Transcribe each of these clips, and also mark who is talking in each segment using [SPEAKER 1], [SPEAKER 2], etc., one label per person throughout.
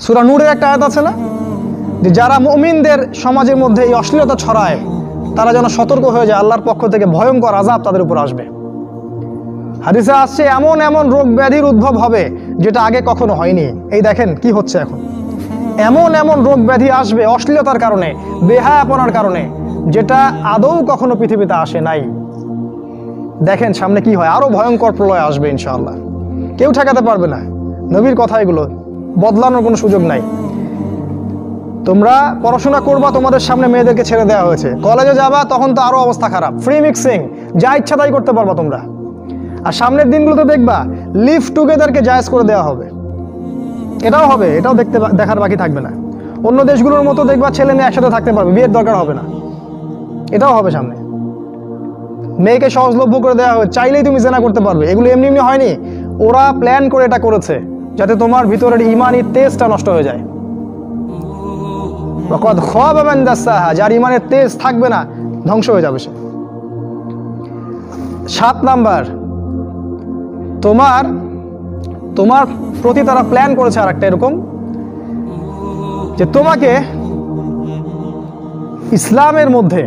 [SPEAKER 1] সূরা নূরের একটা আয়াত আছে না, যে যারা মুমিনদের সমাজের মধ্যে এই অশ্লীলতা ছড়ায় তারা যেন সতর্ক হয়ে যায়, আল্লাহর পক্ষ থেকে ভয়ঙ্কর আযাব তাদের উপর আসবে। হাদিসে আসছে এমন এমন রোগ ব্যাধির উদ্ভব হবে যেটা আগে কখনো হয়নি। এই দেখেন কি হচ্ছে এখন, এমন এমন রোগ ব্যাধি আসবে অশ্লীলতার কারণে, বেহায়াপনার কারণে, যেটা আদৌ কখনো পৃথিবীতে আসে নাই। দেখেন সামনে কি হয়, আরো ভয়ঙ্কর প্রলয় আসবে ইনশাআল্লাহ, কেউ ঠেকাতে পারবে না। নবীর কথা এগুলো, বদলানোর কোনো সুযোগ নাই। তোমরা পড়াশোনা করবা, তোমাদের সামনে মেয়েদেরকে ছেড়ে দেওয়া হয়েছে, কলেজে যাবা তখন তো আরো অবস্থা খারাপ, ফ্রি মিক্সিং, যা ইচ্ছা তাই করতে পারবা তোমরা। আর সামনের দিনগুলোতে দেখবা লিভ টুগেদারকে জায়েজ করে দেওয়া হবে, এটাও হবে, এটাও দেখার বাকি থাকবে না। অন্য দেশগুলোর মতো দেখবা ছেলে মেয়ে একসাথে থাকতে পারবে, বিয়ের দরকার হবে না, এটাও হবে সামনে। মেয়েকে সহজলভ্য করে দেওয়া হবে, চাইলেই তুমি জেনা করতে পারবে। এগুলো এমনি এমনি হয়নি, ওরা প্ল্যান করে এটা করেছে যাতে তোমার ভিতরের ইমানি তেজটা নষ্ট হয়ে যায়। যার ইমানের তেজ থাকবে না, ধ্বংস হয়ে যাবে সে। 7 নাম্বার, তোমার প্রতি তারা প্ল্যান করেছে আর একটা এরকম, যে তোমাকে ইসলামের মধ্যে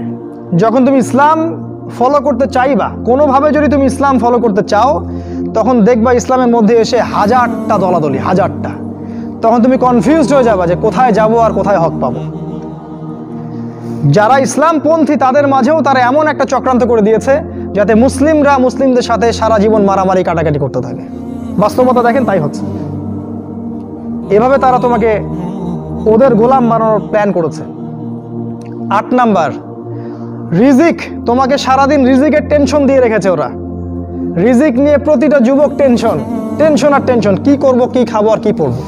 [SPEAKER 1] যখন তুমি ইসলাম ফলো করতে চাইবা, কোনোভাবে যদি তুমি ইসলাম ফলো করতে চাও, তখন দেখবা ইসলামের মধ্যে এসে 1000টা দলাদলি, 1000টা। তখন তুমি কনফিউজড হয়ে যাবা যে কোথায় যাব আর কোথায় হক পাবো। যারা ইসলামপন্থী তাদের মাঝেও তারা এমন একটা চক্রান্ত করে দিয়েছে যাতে মুসলিমরা মুসলিমদের সাথে সারা জীবন মারামারি কাটাকাটি করতে থাকে। বাস্তবতা দেখেন তাই হচ্ছে। এভাবে তারা তোমাকে ওদের গোলাম বানানোর প্ল্যান করেছে। 8 নাম্বার, রিজিক, তোমাকে সারাদিন রিজিকের টেনশন দিয়ে রেখেছে ওরা। রিজিক নিয়ে প্রতিটা যুবক টেনশন আর টেনশন, কি করব, কি খাবো আর কি পড়বো,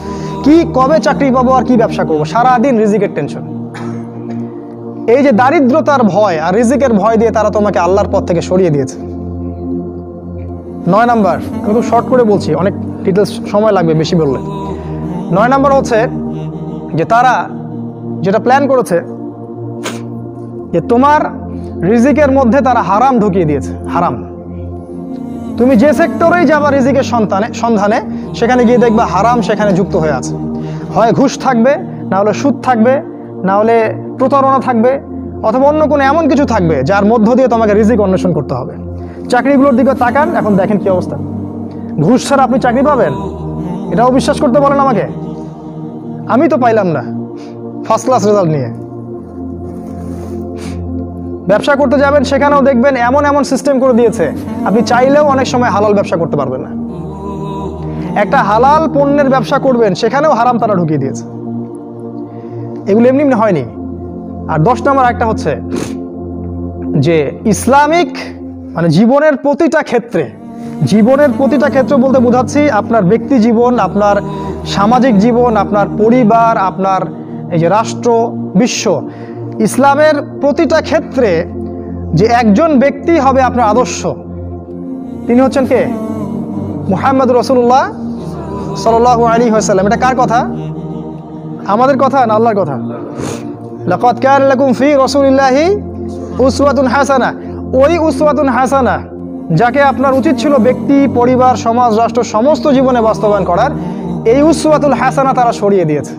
[SPEAKER 1] কি কবে চাকরি পাবো আর কি ব্যবসা করবো, সারাদিন রিজিকের টেনশন। এই যে দারিদ্রতার ভয় আর রিজিকের ভয় দিয়ে তারা তোমাকে আল্লাহর পথ থেকে সরিয়ে দিয়েছে। 9 নাম্বার, আমি খুব শর্ট করে বলছি, অনেক ডিটেলস সময় লাগবে বেশি বললে। 9 নাম্বার হচ্ছে যে তারা যেটা প্ল্যান করেছে যে তোমার রিজিকের মধ্যে তারা হারাম ঢুকিয়ে দিয়েছে। হারাম, তুমি যে সেক্টরেই যাবা রিজিকের সন্ধানে, সেখানে গিয়ে দেখবা হারাম সেখানে যুক্ত হয়ে আছে। হয় ঘুষ থাকবে, না হলে সুদ থাকবে, না হলে প্রতারণা থাকবে, অথবা অন্য কোনো এমন কিছু থাকবে যার মধ্য দিয়ে তোমাকে রিজিক অন্বেষণ করতে হবে। চাকরিগুলোর দিকে তাকান, এখন দেখেন কি অবস্থা। ঘুষ ছাড়া আপনি চাকরি পাবেন, এটাও বিশ্বাস করতে বলেন আমাকে? আমি তো পাইলাম না ফার্স্ট ক্লাস রেজাল্ট নিয়ে। ব্যবসা করতে যাবেন, সেখানেও দেখবেন এমন এমন সিস্টেম করে দিয়েছে আপনি চাইলেও অনেক সময় হালাল ব্যবসা করতে পারবেন না। একটা হালাল পণ্যের ব্যবসা করবেন, সেখানেও হারাম তারা ঢুকিয়ে দিয়েছে। এগুলো এমনি এমনি হয়নি। আর 10 নম্বর একটা হচ্ছে যে ইসলামিক মানে জীবনের প্রতিটা ক্ষেত্রে বলতে বোঝাচ্ছি আপনার ব্যক্তি জীবন, আপনার সামাজিক জীবন, আপনার পরিবার, আপনার এই যে রাষ্ট্র, বিশ্ব, ইসলামের প্রতিটা ক্ষেত্রে যে একজন ব্যক্তি হবে আপনার আদর্শ, তিনি হচ্ছেন কে? মুহাম্মদ রাসূলুল্লাহ সাল্লাল্লাহু আলাইহি ওয়াসাল্লাম। এটা কার কথা? আমাদের কথা না আল্লাহর কথা? লাকাদ কানা লাকুম ফি রাসূলিল্লাহি উসওয়াতুন হাসানা। ওই উসওয়াতুন হাসানা যাকে আপনার উচিত ছিল ব্যক্তি, পরিবার, সমাজ, রাষ্ট্র সমস্ত জীবনে বাস্তবায়ন করার, এই উসওয়াতুল হাসানা তারা সরিয়ে দিয়েছে,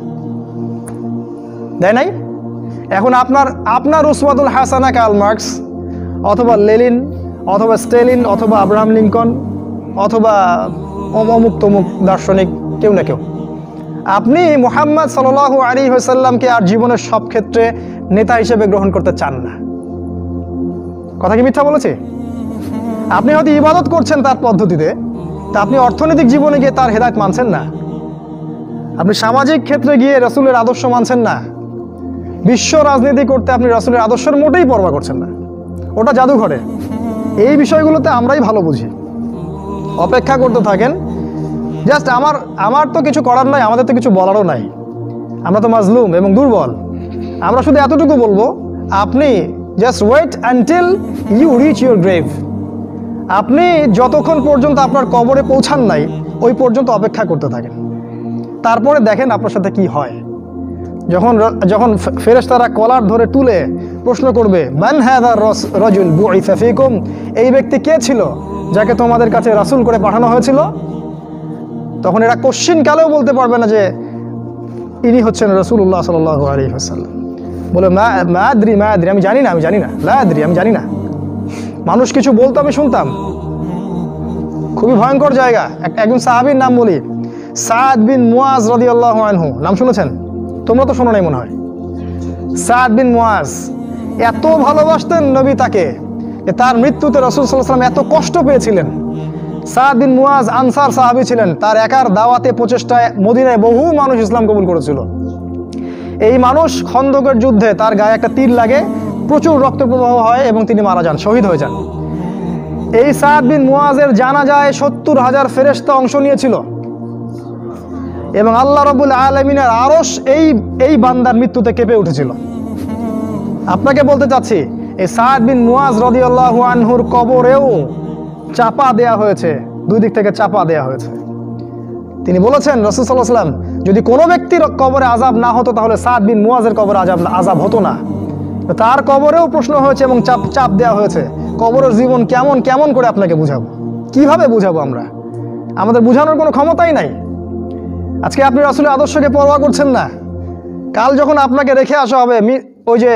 [SPEAKER 1] দেয় নাই? এখন আপনার উসওয়াতুল হাসানা কার্ল মার্কস অথবা লেনিন অথবা স্টেলিন অথবা আব্রাহাম লিঙ্কন অথবা অমুক তমুক দার্শনিক কেউ না কেউ। আপনি মুহাম্মদ সাল্লাল্লাহু আলাইহি ওয়াসাল্লামকে আর জীবনের সব ক্ষেত্রে নেতা হিসেবে গ্রহণ করতে চান না। কথা কি মিথ্যা বলেছে? আপনি হয়তো ইবাদত করছেন তার পদ্ধতিতে, তা আপনি অর্থনৈতিক জীবনে গিয়ে তার হেদায়েত মানছেন না। আপনি সামাজিক ক্ষেত্রে গিয়ে রাসূলের আদর্শ মানছেন না। বিশ্ব রাজনীতি করতে আপনি রাসূলের আদর্শের মোটেই পরোয়া করছেন না, ওটা জাদুঘরে। এই বিষয়গুলোতে আমরাই ভালো বুঝি। অপেক্ষা করতে থাকেন। জাস্ট আমার তো কিছু করার নাই, আমাদের তো কিছু বলারও নাই, আমরা তো মাজলুম এবং দুর্বল। আমরা শুধু এতটুকু বলবো, আপনি just wait until you reach your grave. আপনি যতক্ষণ পর্যন্ত আপনার কবরে পৌঁছান নাই, ওই পর্যন্ত অপেক্ষা করতে থাকেন। তারপরে দেখেন আপনার সাথে কি হয়। যখন ফেরেশতারা কলার ধরে তুলে প্রশ্ন করবে, মান হাযা রাজুল বুইসা ফীকুম, এই ব্যক্তি কে ছিল যাকে তোমাদের কাছে রাসূল করে পাঠানো হয়েছিল, তখন এরা কোশ্চিন কালেও বলতে পারবে না যে ইনি হচ্ছেন রাসূলুল্লাহ সাল্লাল্লাহু আলাইহি ওয়াসাল্লাম। বলে মা আদরি আমি জানি না লা আদরি আমি জানি না। মানুষ কিছু বলতো, আমি শুনতাম। খুবই ভয়ঙ্কর জায়গা। একজন সাহাবীর নাম বলি, সাদ বিন মুয়াজ রাদিয়াল্লাহু আনহু। নাম শুনেছেন? তোমরা তো শোনো নাই মনে হয়। সাদ বিন মুয়াজ এত ভালোবাসতেন নবী তাকে যে তার মৃত্যুতে রাসূল সাল্লাল্লাহু আলাইহি ওয়াসাল্লাম এত কষ্ট পেয়েছিলেন। সাদ বিন মুয়াজ আনসার সাহাবী ছিলেন। তার একার দাওয়াতে প্রচেষ্টায় মদিনায় বহু মানুষ ইসলাম কবুল করেছিল। এই মানুষ খন্দকের যুদ্ধে তার গায়ে একটা তীর লাগে, প্রচুর রক্ত প্রবাহ হয় এবং তিনি মারা যান, শহীদ হয়ে যান। এই সাদ বিন মুয়াজের জানাজায় 70,000 ফেরেশতা অংশ নিয়েছিল এবং আল্লাহ রাব্বুল আলামিনের আরশ এই বান্দার মৃত্যুতে কেঁপে উঠেছিল। আপনাকে বলতে চাচ্ছি, এই সাদ বিন মুয়াজ রাদিয়াল্লাহু আনহুর কবরেও চাপা দেয়া হয়েছে, দুই দিক থেকে চাপা দেয়া হয়েছে। তিনি বলেছেন, রাসূল সাল্লাল্লাহু আলাইহি ওয়াসাল্লাম, যদি কোনো ব্যক্তির কবরে আযাব না হতো তাহলে সাদ বিন মুয়াজের কবরে আযাব হতো না। তার কবরেও প্রশ্ন হয়েছে এবং চাপ দেওয়া হয়েছে। কবরের জীবন কেমন করে আপনাকে বুঝাবো? কিভাবে বুঝাবো আমরা? আমাদের বুঝানোর কোনো ক্ষমতাই নাই। আজকে আপনি রাসূলের আদর্শকে পরোয়া করছেন না। কাল যখন আপনাকে রেখে আসা হবে ওই যে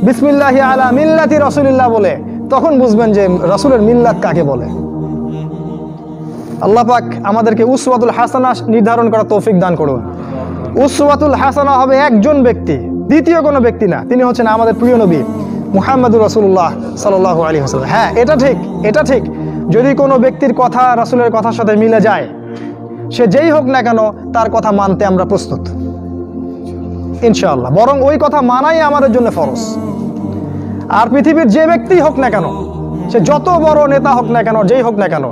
[SPEAKER 1] বিসমিল্লাহি আলা মিল্লাতি রাসূলিল্লাহ বলে, তখন বুঝবেন যে রাসূলের মিল্লাত কাকে বলে। আল্লাহ পাক আমাদেরকে উসওয়াতুল হাসানা নির্ধারণ করার তৌফিক দান করুন। উসওয়াতুল হাসানা হবে একজন ব্যক্তি, দ্বিতীয় কোনো ব্যক্তি না। তিনি হচ্ছেন আমাদের প্রিয় নবী মুহাম্মদুর রাসূলুল্লাহ সাল্লাল্লাহু আলাইহি ওয়াসাল্লাম। হ্যাঁ, এটা ঠিক যদি কোনো ব্যক্তির কথা রাসূলের কথার সাথে মিলে যায়, সে যেই হোক না কেন তার কথা মানতে আমরা প্রস্তুত ইনশাআল্লাহ। বরং ওই কথা মানাই আমাদের জন্য ফরজ। আর পৃথিবীর যে ব্যক্তি হোক না কেন, সে যত বড় নেতা হোক না কেন, যেই হোক না কেন,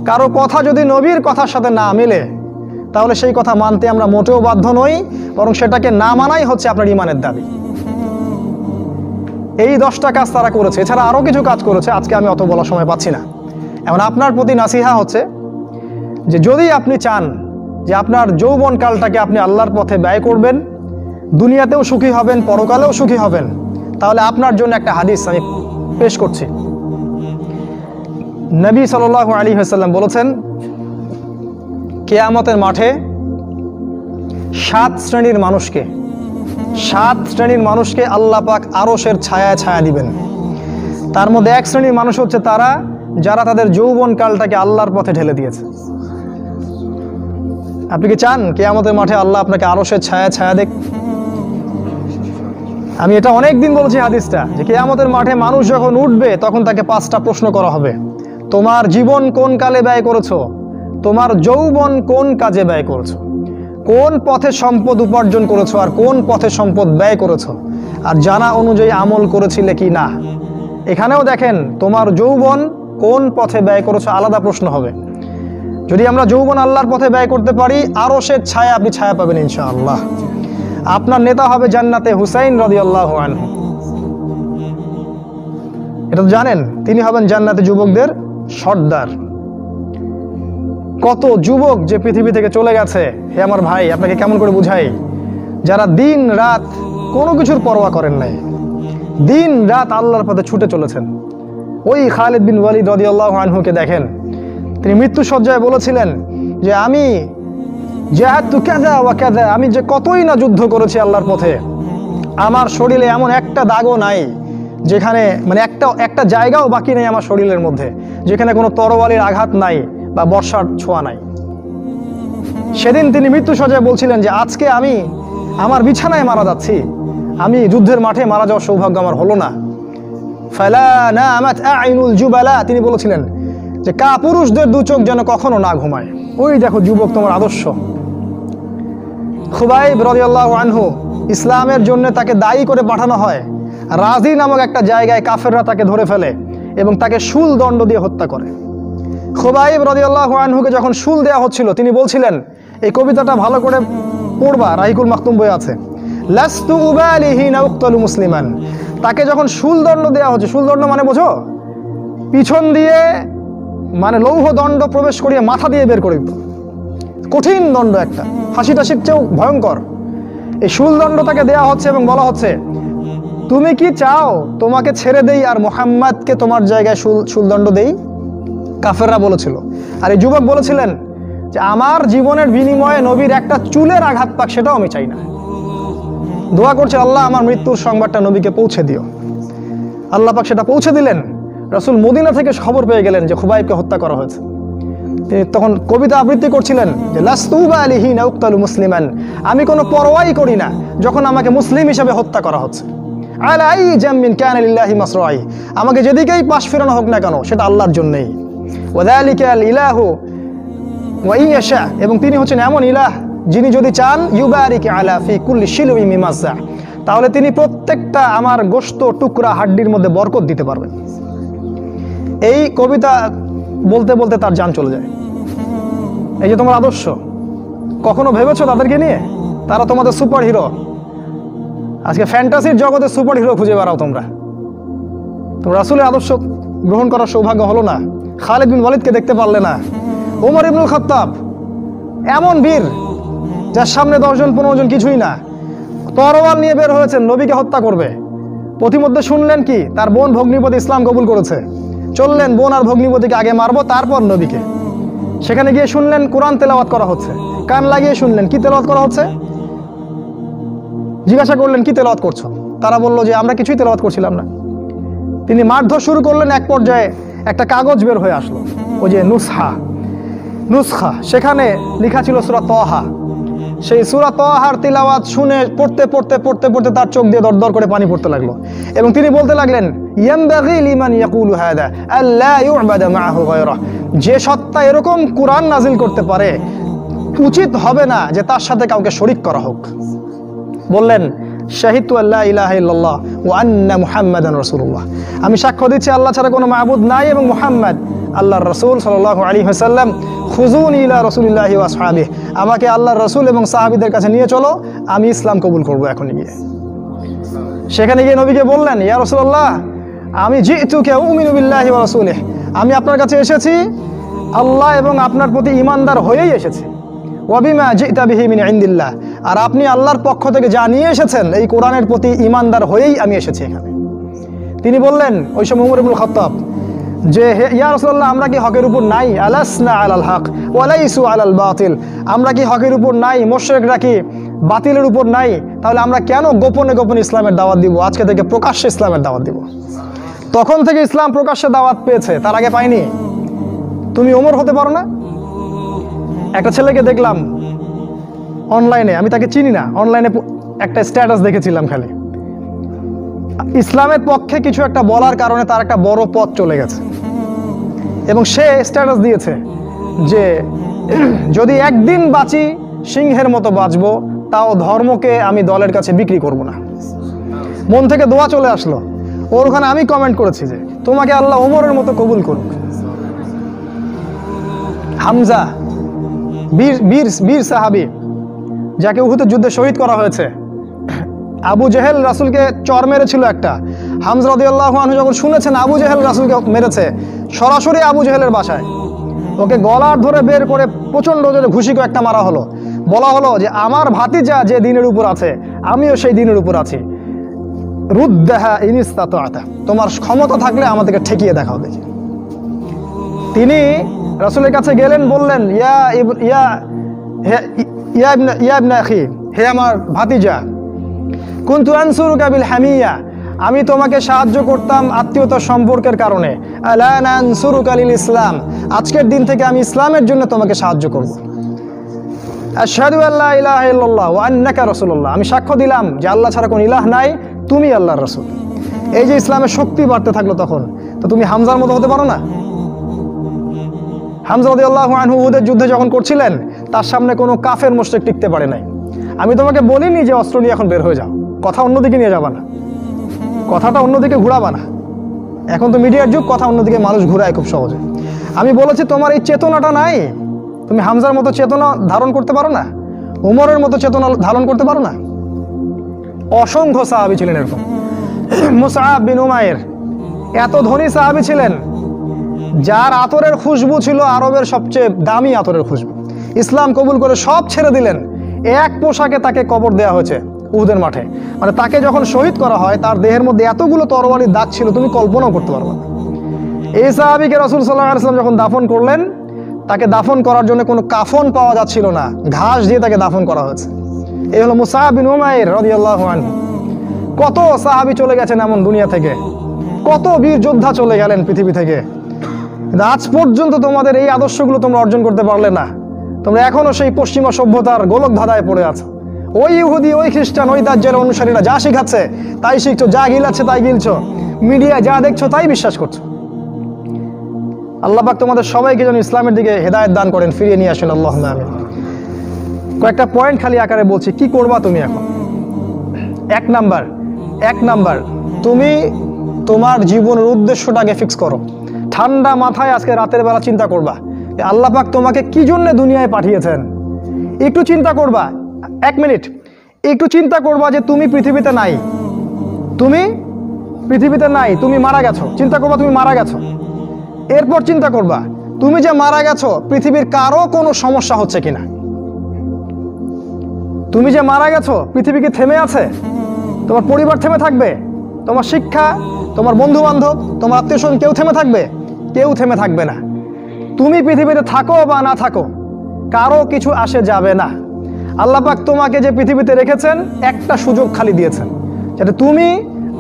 [SPEAKER 1] কারো কথা যদি নবীর কথার সাথে না মিলে, তাহলে সেই কথা মানতে আমরা মোটেও বাধ্য নই, বরং সেটাকে না মানাই হচ্ছে আপনার ঈমানের দাবি। এই 10টা কাজ তারা করেছে, এছাড়া আরও কিছু কাজ করেছে, আজকে আমি অত বলার সময় পাচ্ছি না। এখন আপনার প্রতি নাসিহা হচ্ছে যে যদি আপনি চান যে আপনার যৌবনকালটাকে আপনি আল্লাহর পথে ব্যয় করবেন, দুনিয়াতেও সুখী হবেন, পরকালেও সুখী হবেন, তাহলে আপনার জন্য একটা হাদিস আমি পেশ করছি। নবী সাল্লাল্লাহু আলাইহি ওয়াসাল্লাম বলেছেন, কিয়ামতের মাঠে 7 শ্রেণীর মানুষকে আল্লাহ পাক আরশের ছায়া দিবেন। তার মধ্যে 1 শ্রেণীর মানুষ হচ্ছে তারা যারা তাদের যৌবনকালটাকে আল্লাহর পথে ঢেলে দিয়েছে। আপনি কি চান কিয়ামতের মাঠে আল্লাহ আপনাকে আরশের ছায়া দেখ? আমি এটা অনেক দিন বলছি হাদিসটা, যে কিয়ামতের মাঠে মানুষ যখন উঠবে তখন তাকে 5টা প্রশ্ন করা হবে। তোমার জীবন কোন কালে ব্যয় করেছো? তোমার যৌবন কোন কাজে ব্যয় করেছো? কোন পথে সম্পদ উপার্জন করেছো আর কোন পথে সম্পদ ব্যয় করেছো? আর জানা অনুযায়ী আমল করেছিলে কি না? এখানেও দেখেন, তোমার যৌবন কোন পথে ব্যয় করেছো আলাদা প্রশ্ন হবে। যদি আমরা যৌবন আল্লাহর পথে ব্যয় করতে পারি, আরশের ছায়া আপনি ছায়া পাবেন ইনশাআল্লাহ। আপনার নেতা হবে জান্নাতে হুসাইন রাদিয়াল্লাহু আনহু। এটা তো জানেন, তিনি হবেন জান্নাতে যুবকদের সর্দার। কত যুবক যে পৃথিবী থেকে চলে গেছে, হে আমার ভাই, আপনাকে কেমন করে বুঝাই, যারা দিন রাত কোনো কিছুর পরোয়া করেন নাই, দিন রাত আল্লাহর পথে ছুটে চলেছেন। ওই খালিদ বিন ওয়ালিদ রাদিয়াল্লাহু আনহুকে দেখেন, তিনি মৃত্যুসজ্জায় বলেছিলেন যে আমি জাহাদতু কাযা ওয়া কাযা, আমি যে কতই না যুদ্ধ করেছি আল্লাহর পথে, আমার শরীরে এমন একটা দাগও নাই যেখানে, মানে একটা জায়গাও বাকি নেই আমার শরীরের মধ্যে যেখানে কোনো তরবারির আঘাত নাই বা বর্ষার ছোঁয়া নাই। সেদিন তিনি মৃত্যুসজ্জায় বলছিলেন যে আজকে আমি আমার বিছানায় মারা যাচ্ছি, আমি যুদ্ধের মাঠে মারা যাওয়ার সৌভাগ্য আমার হলো না। ফালা নামাত আইনুল জুবালা, তিনি বলেছিলেন যে কাপুরুষদের 2 চোখ যেন কখনো না ঘুমায়। ওই দেখো যুবক, তোমার আদর্শ। খুবাইব রাদিয়াল্লাহু আনহু, ইসলামের জন্য তাকে দায়ী করে পাঠানো হয়। রাজি নামক একটা জায়গায় কাফেররা তাকে ধরে ফেলে এবং তাকে শুল দণ্ড দিয়ে হত্যা করে। খুবাইব রাদিয়াল্লাহু আনহুকে যখন শুল দেওয়া হচ্ছিল, তিনি বলছিলেন, এই কবিতাটা ভালো করে পড়বা, রাহিকুল মাকতুম বই আছে, লাস্তু উবালিহি না উক্তালু মুসলিমান। তাকে যখন শুল দণ্ড দেওয়া হচ্ছে, শুল দণ্ড মানে বোঝো, পিছন দিয়ে মানে লৌহ দণ্ড প্রবেশ করিয়ে মাথা দিয়ে বের করে দিত, কঠিন দণ্ড, একটা ফাঁসি টাসির চেয়েও ভয়ঙ্কর। এই শুল দণ্ড তাকে দেওয়া হচ্ছে এবং বলা হচ্ছে, তুমি কি চাও তোমাকে ছেড়ে দেই আর মুহাম্মাদকে তোমার জায়গায় শুলদণ্ড দেই? কাফেররা বলেছিল। আর এই যুবক বলেছিলেন যে আমার জীবনের বিনিময়ে নবীর একটা চুলের আঘাত পাক, সেটাও আমি চাই না। দোয়া করছে, আল্লাহ আমার মৃত্যুর সংবাদটা নবীকে পৌঁছে দিও। আল্লাহ পাক সেটা পৌঁছে দিলেন। রাসূল মদিনা থেকে খবর পেয়ে গেলেন যে খুবাইবকে হত্যা করা হয়েছে। তিনি তখন কবিতা আবৃত্তি করছিলেন যে লাস্তু বালিহিনা উক্তালু মুসলিমান, আমি কোনো পরোয়াই করি না যখন আমাকে মুসলিম হিসেবে হত্যা করা হচ্ছে। আলা আই জামিন কানা লিল্লাহি মাসরাই, আমাকে যেদিকেই পাশ ফেরানো হোক না কেন সেটা আল্লাহর জন্যই। ওয়াযালিকাল ইলাহু ওয়া ইয়াশা, এবং তিনি হচ্ছেন এমন ইলাহ যিনি যদি চান ইউবারিক আলা ফি কুল্লি শিলুই মিমাজ্জা, তাহলে তিনি প্রত্যেকটা আমার গোশত টুকরা হাড্ডির মধ্যে বরকত দিতে পারবেন। এই কবিতা বলতে বলতে তার জান চলে যায়। এই যে তোমার আদর্শ, কখনো ভেবেছো তাদেরকে নিয়ে? তারা তোমাদের সুপার হিরো। আজকে ফ্যান্টাসির জগতে সুপার হিরো খুঁজে বেড়াও তোমরা। তোমরা রাসূলের আদর্শ গ্রহণ করার সৌভাগ্য হলো না। খালিদ বিন ওয়ালিদকে দেখতে পারলে না। ওমর ইবনুল খাত্তাব এমন বীর যার সামনে 10 জন 15 জন কিছুই না, তরোয়াল নিয়ে বের হয়েছেন নবীকে হত্যা করবে। প্রতিমধ্যে শুনলেন কি তার বোন ভগ্নিপতি ইসলাম কবুল করেছে, চললেন বোন আর ভগ্নিপতিকে আগে মারবো তারপর নবীকে। সেখানে গিয়ে শুনলেন কোরআন তেলাওয়াত করা হচ্ছে, কান লাগিয়ে শুনলেন কি তেলাওয়াত করা হচ্ছে। জিজ্ঞাসা করলেন কি তেলাওয়াত করছো? তারা বলল যে আমরা কিছুই তেলাওয়াত করছিলাম না। তিনি মারধর শুরু করলেন। এক পর্যায়ে একটা কাগজ বের হয়ে আসলো, ওই যে নুসখা, সেখানে লেখা ছিল সূরা তাহা। সেই সূরা তাহার তিলাওয়াত শুনে পড়তে পড়তে পড়তে পড়তে তার চোখ দিয়ে দরদর করে পানি পড়তে লাগলো, এবং তিনি বলতে লাগলেন ইয়ামবাগি লিমান ইয়াকুলু হাদা আল্লা ইউবাদা মাআহু গায়রা, যে সত্তা এরকম কোরআন নাজিল করতে পারে উচিত হবে না যে তার সাথে কাউকে শরীক করা হোক। বললেন শাহিদতু আল্লা ইলাহা ইল্লাল্লাহ ওয়া আন্না মুহাম্মাদান রাসূলুল্লাহ, আমি সাক্ষ্য দিচ্ছি আল্লাহ ছাড়া কোনো মাবুদ নাই এবং মুহাম্মদ আল্লাহর রাসূল সাল্লাল্লাহু আলাইহি ওয়াসাল্লাম। খুযুনি ইলা রাসূলিল্লাহি ওয়া আসহাবিহি, আমাকে আল্লাহর রাসূল এবং সাহাবীদের কাছে নিয়ে চলো, আমি ইসলাম কবুল করব এখনই গিয়ে। সেখানে গিয়ে নবীকে বললেন ইয়া রাসূলুল্লাহ আমি জিতুকা উমিনু বিল্লাহি ওয়া রাসূলিহি, আমি আপনার কাছে এসেছি আল্লাহ এবং আপনার প্রতি ঈমানদার হয়েই এসেছি। ওয়া বিমা জিতা বিহি মিন ইনদিল্লাহ, আর আপনি আল্লাহর পক্ষ থেকে যা নিয়ে এসেছেন এই কোরআনের প্রতি ঈমানদার হয়েই আমি এসেছি এখানে। তিনি বললেন ওই সময় ওমর ইবনুল খাত্তাব যে ইয়া রাসূলুল্লাহ আমরা কি হকের উপর নাই? আলাসনা আলাল হক ওয়া লাইসু আলাল বাতিল, আমরা কি হকের উপর নাই? মুশরিকরা কি বাতিলের উপর নাই? তাহলে আমরা কেন গোপনে গোপনে ইসলামের দাওয়াত দিব? আজকে থেকে প্রকাশ্যে ইসলামের দাওয়াত দিব। তখন থেকে ইসলাম প্রকাশ্যে দাওয়াত পেয়েছে, তার আগে পায়নি। তুমি ওমর হতে পারো না? একটা ছেলেকে দেখলাম অনলাইনে, আমি তাকে চিনি না, অনলাইনে একটা স্ট্যাটাস দেখেছিলাম খালি, ইসলামের পক্ষে কিছু একটা বলার কারণে তার একটা বড় পথ চলে গেছে, এবং সে স্ট্যাটাস দিয়েছে যে যদি একদিন বাঁচি সিংহের মতো বাঁচবো, তাও ধর্মকে আমি দলের কাছে বিক্রি করব না। মন থেকে দোয়া চলে আসলো ওর ওখানে। আমি কমেন্ট করেছি যে তোমাকে আল্লাহ ওমরের মতো কবুল করুক। হামজা বীর সাহাবী, যাকে উহুদের যুদ্ধে শহীদ করা হয়েছে। আবু জেহেল রাসূলকে চর মেরেছিল একটা। হামজা রাদিয়াল্লাহু আনহু যখন শুনেছেন আবু জেহেল রাসূলকে মেরেছে, সরাসরি আবু জেহেলের বাসায় ওকে গলার ধরে বের করে প্রচণ্ড জোরে ঘুষিকে একটা মারা হলো। বলা হলো যে আমার ভাতিজা যে দিনের উপর আছে আমিও সেই দিনের উপর আছি, রুদ্দাহা ইন ইসতাতা'তা, তোমার ক্ষমতা থাকলে আমাদেরকে ঠেকিয়ে দেখাও দেখি। তিনি রাসূলের কাছে গেলেন, বললেন ইয়া ইবনা আখি, হে আমার ভাতিজা, কুনতু আনসুরুকা বিল হামিয়া, আমি তোমাকে সাহায্য করতাম আত্মীয়তার সম্পর্কের কারণে। আলা নানসুরুকা লিল ইসলাম, আজকের দিন থেকে আমি ইসলামের জন্য তোমাকে সাহায্য করব। আশহাদু আল্লা ইলাহা ইল্লাল্লাহ ওয়া আন্নাকা রাসূলুল্লাহ, আমি সাক্ষ্য দিলাম যে আল্লাহ ছাড়া কোনো ইলাহ নাই, তুমি আল্লাহর রাসূল। এই যে ইসলামের শক্তি বাড়তে থাকলো তখন, তো তুমি হামজার মতো হতে পারো না? হামজা রাদিয়াল্লাহু আনহু উহুদের যুদ্ধে যখন করছিলেন তার সামনে কোনো কাফের মুশরিক টিকতে পারে নাই। আমি তোমাকে বলিনি যে অস্ত্র নিয়ে এখন বের হয়ে যাও, কথা অন্যদিকে নিয়ে যাবা না, কথাটা অন্যদিকে ঘুরাবা না। এখন তো মিডিয়ার যুগ, কথা অন্যদিকে মানুষ ঘুরায় খুব সহজে। আমি বলেছি তোমার এই চেতনাটা নাই, তুমি হামজার মতো চেতনা ধারণ করতে পারো না, উমরের মতো চেতনা ধারণ করতে পারো না। অসংখ্য সাহাবী ছিলেন এরকম। মুসআব বিন উমাইর এত ধনী সাহাবী ছিলেন যার আতরের খুশবু ছিল আরবের সবচেয়ে দামি আতরের খুশবু। ইসলাম কবুল করে সব ছেড়ে দিলেন, এক পোশাকে তাকে কবর দেওয়া হয়েছে উহুদের মাঠে। মানে তাকে যখন শহীদ করা হয় তার দেহের মধ্যে এতগুলো তরবারির দাগ ছিল তুমি কল্পনাও করতে পারবে না। এই সাহাবীকে রাসূল সাল্লাল্লাহু আলাইহি ওয়াসাল্লাম যখন দাফন করলেন, তাকে দাফন করার জন্য কোনো কাফন পাওয়া যাচ্ছিল না, ঘাস দিয়ে তাকে দাফন করা হয়েছে। এই হলো মুসআব বিন উমাইর রাদিয়াল্লাহু আনহু। কত সাহাবী চলে গেছেন এমন দুনিয়া থেকে, কত বীর যোদ্ধা চলে গেলেন পৃথিবী থেকে, কিন্তু আজ পর্যন্ত তোমাদের এই আদর্শগুলো তোমরা অর্জন করতে পারলে না। তোমরা এখনো সেই পশ্চিমা সভ্যতার গোলক ধাঁধায় পড়ে আছো। ওই ইহুদি, ওই খ্রিস্টান, ওই দাজ্জালের অনুসারীরা যা শিখাচ্ছে তাই শিখছো, যা গিলাচ্ছে তাই গিলছো, মিডিয়া যা দেখছো তাই বিশ্বাস করছো। আল্লাহ পাক তোমাদের সবাইকে যেন ইসলামের দিকে হেদায়েত দান করেন, ফিরিয়ে নিয়ে আসেন, আল্লাহুম্মা আমিন। কয়েকটা পয়েন্ট খালি আকারে বলছি, কি করবা তুমি এখন। এক নাম্বার, তুমি তোমার জীবনের উদ্দেশ্যটাকে ফিক্স করো। ঠান্ডা মাথায় আজকে রাতের বেলা চিন্তা করবা আল্লাহ পাক তোমাকে কি জন্য দুনিয়ায় পাঠিয়েছেন। একটু চিন্তা করবা, 1 মিনিট একটু চিন্তা করবা যে তুমি পৃথিবীতে নাই, তুমি মারা গেছো। চিন্তা করবা তুমি মারা গেছো। এরপর চিন্তা করবা তুমি যে মারা গেছো পৃথিবীর কারো কোনো সমস্যা হচ্ছে কিনা। তুমি যে মারা গেছো পৃথিবী কি থেমে আছে? তোমার পরিবার থেমে থাকবে? তোমার শিক্ষা, তোমার বন্ধু বান্ধব, তোমার আত্মীয় স্বজন কেউ থেমে থাকবে? কেউ থেমে থাকবে না। তুমি পৃথিবীতে থাকো বা না থাকো কারো কিছু আসে যাবে না। আল্লাহ পাক তোমাকে যে পৃথিবীতে রেখেছেন একটা সুযোগ খালি দিয়েছেন, যাতে তুমি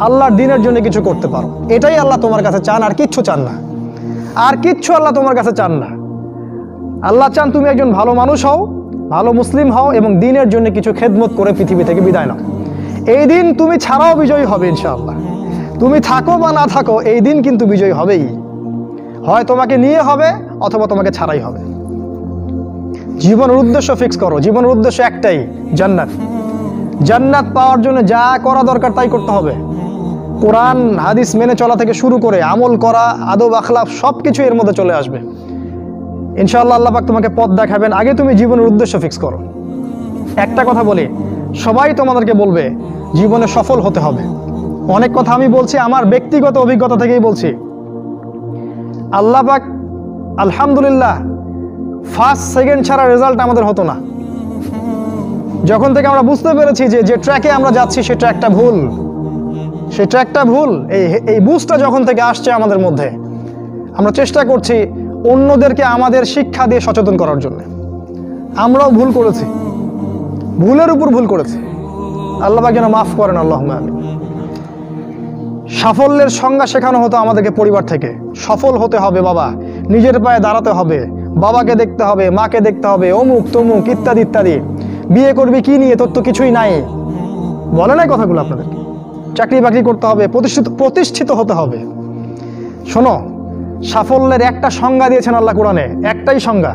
[SPEAKER 1] আল্লাহর দ্বীনের জন্য কিছু করতে পারো। এটাই আল্লাহ তোমার কাছে চান, আর কিচ্ছু চান না। আর কিচ্ছু আল্লাহ তোমার কাছে চান না। আল্লাহ চান তুমি একজন ভালো মানুষ হও, ভালো মুসলিম হও এবং দ্বীনের জন্য কিছু খেদমত করে পৃথিবী থেকে বিদায় নাও। এই দিন তুমি ছাড়াও বিজয়ী হবে ইনশাআল্লাহ। তুমি থাকো বা না থাকো এই দিন কিন্তু বিজয়ী হবেই। হয় তোমাকে নিয়ে হবে অথবা তোমাকে ছাড়াই হবে। জীবনের উদ্দেশ্য ফিক্স করো। জীবনের উদ্দেশ্য একটাই, জান্নাত। জান্নাত পাওয়ার জন্য যা করা দরকার তাই করতে হবে। কোরআন হাদিস মেনে চলা থেকে শুরু করে আমল করা, আদব আখলাক সব কিছু এর মধ্যে চলে আসবে ইনশাআল্লাহ। আল্লাহ পাক তোমাকে পথ দেখাবেন। আগে তুমি জীবনের উদ্দেশ্য ফিক্স করো। একটা কথা বলি, সবাই তোমাদেরকে বলবে জীবনে সফল হতে হবে। অনেক কথা আমি বলছি আমার ব্যক্তিগত অভিজ্ঞতা থেকেই বলছি। আল্লাহ পাক আলহামদুলিল্লাহ ফার্স্ট সেকেন্ড ছাড়া রেজাল্ট আমাদের হতো না। যখন থেকে আমরা বুঝতে পেরেছি যে ট্র্যাকে আমরা যাচ্ছি সে ট্র্যাকটা ভুল, এই বুঝটা যখন থেকে আসছে আমাদের মধ্যে, আমরা চেষ্টা করছি অন্যদেরকে আমাদের শিক্ষা দিয়ে সচেতন করার জন্য। আমরাও ভুল করেছি, ভুলের উপর ভুল করেছি। আল্লাহ পাক যেন মাফ করেন, আল্লাহুম্মা আমিন। সাফল্যের সংজ্ঞা শেখানো হতো আমাদেরকে পরিবার থেকে। সফল হতে হবে বাবা, নিজের পায়ে দাঁড়াতে হবে, বাবাকে দেখতে হবে, মাকে দেখতে হবে, অমুক তমুক ইত্যাদি ইত্যাদি। বিয়ে করবি কি নিয়ে, তোর তো কিছুই নাই, বলে নাই কথাগুলো আপনাদেরকে। চাকরি বাকরি করতে হবে, প্রতিষ্ঠিত হতে হবে। শোনো, সাফল্যের একটা সংজ্ঞা দিয়েছেন আল্লাহ কোরআনে, একটাই সংজ্ঞা,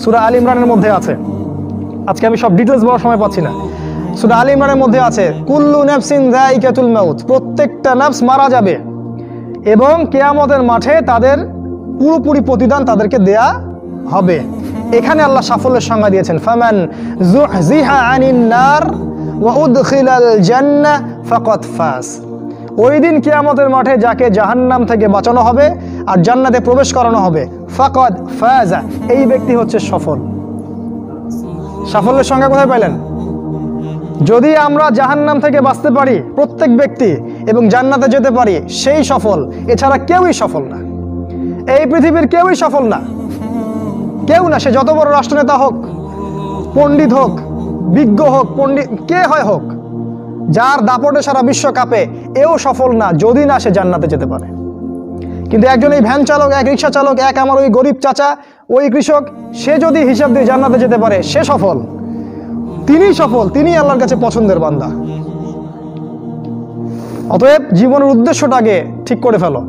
[SPEAKER 1] সূরা আল ইমরানের মধ্যে আছে। আজকে আমি সব ডিটেলস বলার সময় পাচ্ছি না। সূরা আল ইমরানের মধ্যে আছে, কুল্লু নাফসিন যায়িকাতুল মাউত, প্রত্যেকটা নফস মারা যাবে এবং কিয়ামতের মাঠে তাদের পুরোপুরি প্রতিদান তাদেরকে দেয়া হবে। এখানে আল্লাহ সাফল্যের সংজ্ঞা দিয়েছেন, ফামান যুহজিহা আনিন নার ওয়া উদখিলাল জান্নাহ ফাকাদ ফাজ। ওই দিন কিয়ামতের মাঠে যাকে জাহান্নাম থেকে বাঁচানো হবে আর জান্নাতে প্রবেশ করানো হবে, ফাকাদ ফাজা, এই ব্যক্তি হচ্ছে সফল। সাফল্যের সংজ্ঞা কোথায় পাইলেন? যদি আমরা জাহান্নাম থেকে বাঁচতে পারি প্রত্যেক ব্যক্তি এবং জান্নাতে যেতে পারি, সেই সফল। এছাড়া কেউই সফল না, এই পৃথিবীর কেউই সফল না, কেউ না। সে যত বড় রাষ্ট্রনেতা হোক, পণ্ডিত হোক, বিজ্ঞ হোক, পণ্ডিত কে হয় হোক, যার দাপটে সারা বিশ্ব কাঁপে, এও সফল না যদি না সে জান্নাতে যেতে পারে। কিন্তু একজন এই ভ্যান চালক, এক রিক্সা চালক, এক আমার ওই গরিব চাচা, ওই কৃষক, সে যদি হিসাব দিয়ে জান্নাতে যেতে পারে, সে সফল। তিনি সফল, তিনি আল্লাহর কাছে পছন্দের বান্দা। অতএব জীবনের উদ্দেশ্যটাকে ঠিক করে ফেলো,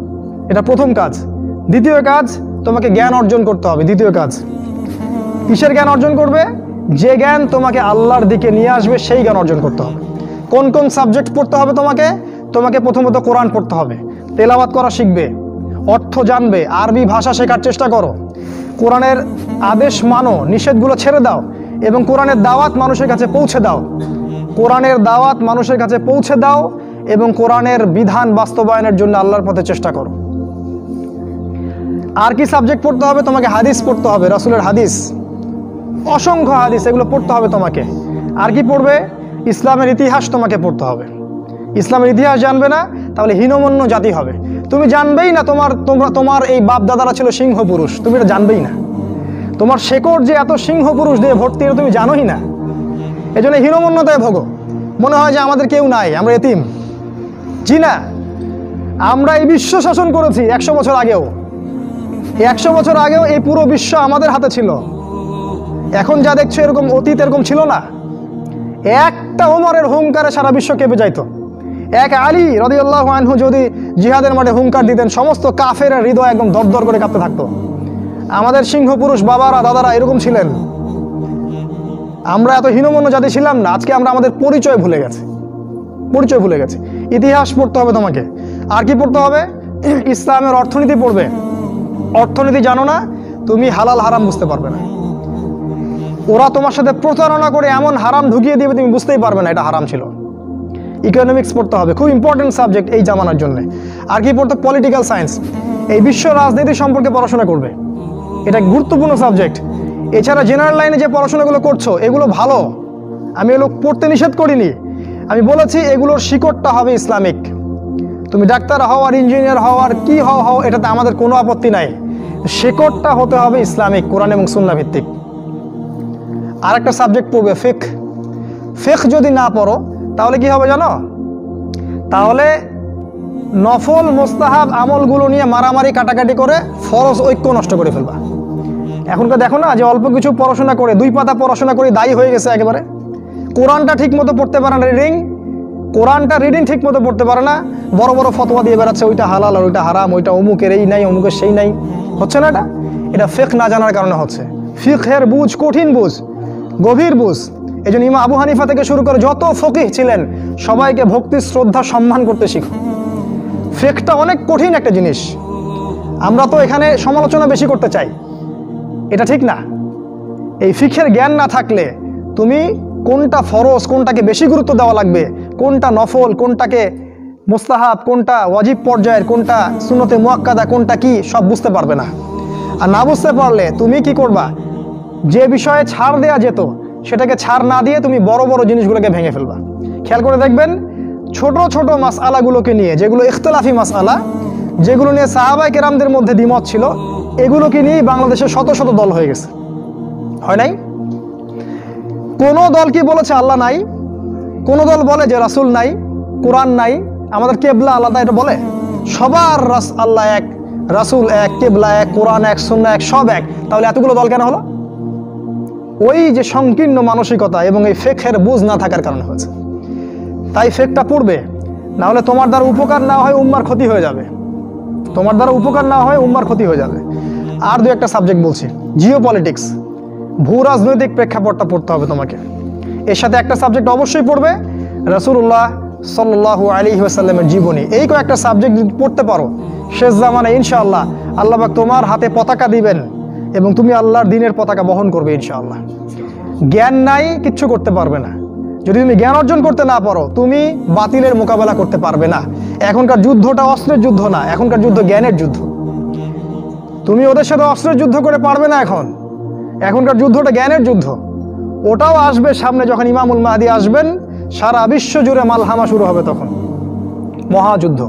[SPEAKER 1] এটা প্রথম কাজ। দ্বিতীয় কাজ, তোমাকে জ্ঞান অর্জন করতে হবে। দ্বিতীয় কাজ, কিসের জ্ঞান অর্জন করবে? যে জ্ঞান তোমাকে আল্লাহর দিকে নিয়ে আসবে সেই জ্ঞান অর্জন করতে হবে। কোন কোন সাবজেক্ট পড়তে হবে তোমাকে প্রথমত কোরআন পড়তে হবে, তেলাওয়াত করা শিখবে, অর্থ জানবে, আরবি ভাষা শেখার চেষ্টা করো, কোরআনের আদেশ মানো, নিষেধগুলো ছেড়ে দাও এবং কোরআনের দাওয়াত মানুষের কাছে পৌঁছে দাও। কোরআনের দাওয়াত মানুষের কাছে পৌঁছে দাও এবং কোরআনের বিধান বাস্তবায়নের জন্য আল্লাহর পথে চেষ্টা করো। আর কি সাবজেক্ট পড়তে হবে? তোমাকে হাদিস পড়তে হবে, রাসূলের হাদিস, অসংখ্য হাদিস, এগুলো পড়তে হবে তোমাকে। আর কি পড়বে? ইসলামের ইতিহাস তোমাকে পড়তে হবে। ইসলামের ইতিহাস জানবে না তাহলে হীনমন্য জাতি হবে। তুমি জানবেই না তোমার এই বাপ দাদারা ছিল সিংহ পুরুষ, তুমি এটা জানবেই না। তোমার শেকড় যে এত সিংহ পুরুষ দিয়ে ভর্তি, এটা তুমি জানোই না। এই জন্য হীনমন্যতায় ভোগো, মনে হয় যে আমাদের কেউ নাই, আমরা এতিম। জি না, আমরা এই বিশ্ব শাসন করেছি 100 বছর আগেও। 100 বছর আগেও এই পুরো বিশ্ব আমাদের হাতে ছিল। এখন যা দেখছো এরকম অতীত এরকম ছিল না। একটা ওমরের হুঙ্কারে সারা বিশ্ব কেঁপে যাইতো। এক আলী রাদিয়াল্লাহু আনহু যদি জিহাদের মাঠে হুঙ্কার দিতেন, সমস্ত কাফের হৃদয় একদম দরদর করে কাঁপতে থাকতো। আমাদের সিংহ পুরুষ বাবারা দাদারা এরকম ছিলেন। আমরা এত হীনমন্য জাতি ছিলাম না। আজকে আমরা আমাদের পরিচয় ভুলে গেছি, পরিচয় ভুলে গেছি। ইতিহাস পড়তে হবে তোমাকে। আর কি পড়তে হবে? ইসলামের অর্থনীতি পড়বে। অর্থনীতি জানো না, তুমি হালাল হারাম বুঝতে পারবে না। ওরা তোমার সাথে প্রতারণা করে এমন হারাম ঢুকিয়ে দিবে তুমি বুঝতেই পারবে না এটা হারাম ছিল। ইকোনমিক্স পড়তে হবে, খুব ইম্পর্টেন্ট সাবজেক্ট এই জামানার জন্য। আর কি পড়তে? পলিটিক্যাল সায়েন্স, এই বিশ্ব রাজনীতি সম্পর্কে পড়াশোনা করবে, এটা গুরুত্বপূর্ণ সাবজেক্ট। এছাড়া জেনারেল লাইনে যে পড়াশোনাগুলো করছো এগুলো ভালো, আমি এগুলো পড়তে নিষেধ করিনি। আমি বলেছি এগুলোর শিকড়টা হবে ইসলামিক। তুমি ডাক্তার হও আর ইঞ্জিনিয়ার হও আর কি হও এটাতে আমাদের কোনো আপত্তি নাই, শিকড়টা হতে হবে ইসলামিক, কোরআন এবং সুন্নাহ ভিত্তিক। আর একটা সাবজেক্ট পড়বে ফিকহ। ফিকহ যদি না পড়ো তাহলে কি হবে জানো? তাহলে নফল মোস্তাহাব আমলগুলো নিয়ে মারামারি কাটাকাটি করে ফরজ ঐক্য নষ্ট করে ফেলবা। এখনকার দেখো না যে অল্প কিছু পড়াশোনা করে, 2 পাতা পড়াশোনা করে দায়ী হয়ে গেছে একেবারে। কোরআনটা ঠিক মতো পড়তে পারে না, রিডিং ঠিক মতো পড়তে পারে না, বড় বড় ফতোয়া দিয়ে বেড়াচ্ছে, ওইটা হালাল আর ওইটা হারাম, ওইটা অমুকের এই নাই অমুকের সেই নাই। হচ্ছে না এটা ফিকহ না জানার কারণে হচ্ছে। ফিকহের বুঝ কঠিন বুঝ, গভীর বুঝ। এই জন্য ইমাম আবু হানিফা থেকে শুরু করে যত ফকিহ ছিলেন সবাইকে ভক্তি শ্রদ্ধা সম্মান করতে শিখো। ফিকহটা অনেক কঠিন একটা জিনিস। আমরা তো এখানে সমালোচনা বেশি করতে চাই, এটা ঠিক না। এই ফিকহের জ্ঞান না থাকলে তুমি কোনটা ফরজ, কোনটাকে বেশি গুরুত্ব দেওয়া লাগবে, কোনটা নফল, কোনটাকে মুস্তাহাব, কোনটা ওয়াজিব পর্যায়ের, কোনটা সুন্নতে মুআক্কাদা, কোনটা কি সব বুঝতে পারবে না। আর না বুঝতে পারলে তুমি কি করবা? যে বিষয়ে ছাড় দেয়া যেত সেটাকে ছাড় না দিয়ে তুমি বড় বড় জিনিসগুলোকে ভেঙে ফেলবা। খেয়াল করে দেখবেন ছোট ছোট মাসআলাগুলোকে নিয়ে, যেগুলো ইখতিলাফি মাসআলা, যেগুলো নিয়ে সাহাবায়ে কেরামদের মধ্যে দ্বিমত ছিল, এগুলোকে নিয়েই বাংলাদেশে শত শত দল হয়ে গেছে। হয় নাই? কোন দল কি বলেছে আল্লাহ নাই? কোন দল বলে যে রাসূল নাই, কোরআন নাই, আমাদের কেবলা আলাদা, এটা বলে? সবার আল্লাহ এক, রাসূল এক, কেবলা এক, কোরআন এক, সুন্নাহ এক, সব এক। তাহলে এতগুলো দল কেন হলো? ওই যে সংকীর্ণ মানসিকতা এবং এই ফিকহের বুঝ না থাকার কারণে হয়েছে। তাই ফিকহটা পড়বে, না হলে তোমার দ্বারা উপকার না হয় উম্মার ক্ষতি হয়ে যাবে। তোমার দ্বারা উপকার না হয় উম্মার ক্ষতি হয়ে যাবে। আর 2-1টা সাবজেক্ট বলছি, জিওপলিটিক্স, ভূ রাজনৈতিক প্রেক্ষাপটটা পড়তে হবে তোমাকে। এর সাথে একটা সাবজেক্ট অবশ্যই পড়বে রাসূলুল্লাহ সাল্লাল্লাহু আলাইহি ওয়াসাল্লামের জীবনী। এই কয়েকটা সাবজেক্ট যদি পড়তে পারো, শেষ জামানায় ইনশাআল্লাহ আল্লাহ পাক তোমার হাতে পতাকা দিবেন এবং তুমি আল্লাহর দ্বীনের পতাকা বহন করবে ইনশাআল্লাহ। জ্ঞান নাই, কিচ্ছু করতে পারবে না। যদি তুমি জ্ঞান অর্জন করতে না পারো, তুমি বাতিলের মোকাবেলা করতে পারবে না। এখনকার যুদ্ধটা অস্ত্রের যুদ্ধ না, এখনকার যুদ্ধ জ্ঞানের যুদ্ধ। তুমি ওদের সাথে অস্ত্রের যুদ্ধ করে পারবে না। এখনকার যুদ্ধটা জ্ঞানের যুদ্ধ। ওটাও আসবে সামনে, যখন ইমামুল মাহদী আসবেন, সারা বিশ্ব জুড়ে মালহামা শুরু হবে, তখন মহাযুদ্ধ।